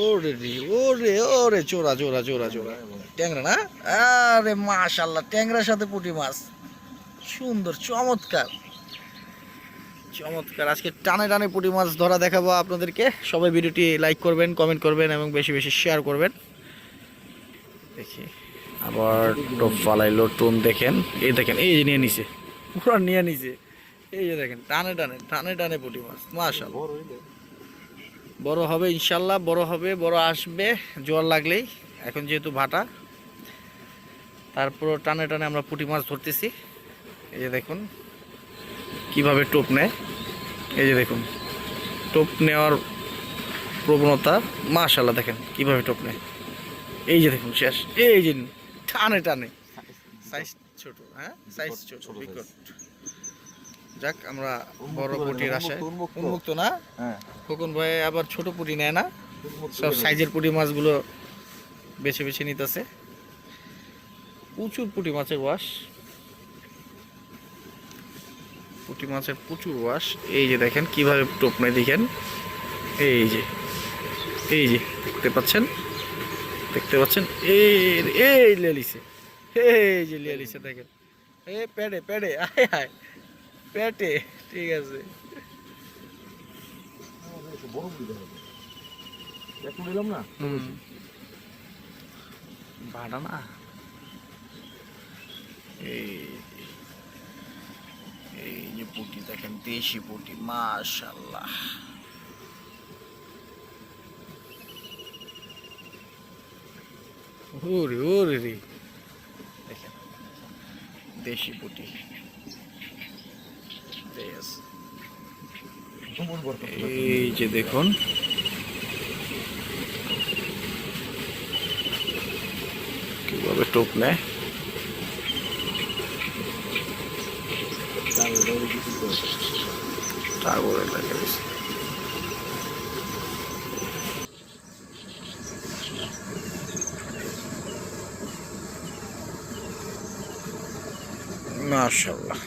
ওরে রে ওরে ওরে চোরা চোরা চোরা চোরা ট্যাংরা না? আরে মাশাআল্লাহ, ট্যাংরার সাথে পুঁটি মাছ, সুন্দর চমৎকার চমৎকার। আজকে টানে টানে পুঁটি মাছ ধরা দেখাবো আপনাদেরকে। সবাই ভিডিওটি লাইক করবেন, কমেন্ট করবেন এবং বেশি বেশি শেয়ার করবেন। দেখি আবার টোপ ফালাইলো, টুন দেখেন, এই দেখেন, এই যে নিয়ে নিছে, পুরো নিয়ে নিছে, এই যে দেখেন, টানে টানে টানে টানে পুঁটি মাছ। মাশাআল্লাহ, বড় হবে ইনশাল্লাহ, বড় হবে, বড় আসবে জোয়ার লাগলেই। এখন যেহেতু ভাটা, তারপর টানে টানে আমরা পুঁটি মাছ ধরতেছি। এই যে দেখুন কিভাবে টোপ নেয়, এই যে দেখুন টোপ নেওয়ার প্রবণতা। মাশাআল্লাহ, দেখেন কিভাবে টোপ নেয়, এই যে দেখুন শেষ, এই যে টানে টানে। সাইজ ছোট, হ্যাঁ সাইজ ছোট, বিকট। যাক, আমরা বড় পুঁটির আশায় উন্মুক্ত না। খোকন ভাই আবার ছোট পুঁটি নেয় না, সব সাইজের পুঁটি মাছগুলো বেছে বেছে নিতেছে। প্রচুর পুঁটি মাছের ওয়াশ, পুঁটি মাছের প্রচুর ওয়াশ। এই যে দেখেন কিভাবে টোপ নেয়, দেখেন, এই যে এই যে দেখতে পাচ্ছেন, দেখতে পাচ্ছেন, এই লিয়ালিছে, এই যে লিয়ালিছে দেখেন, এই পেটে পেটে, আয় আয় পেটে, ঠিক আছে। ভাড়া না, এই যে পুঁটি দেখেন, দেশি পুঁটি, মাশাআল্লাহ। ওরে ওরে রে, দেখেন দেশি পুঁটি, এই যে দেখুন কিভাবে টোপ নেয়। টাগরে লাগে বেশি। মাশাআল্লাহ।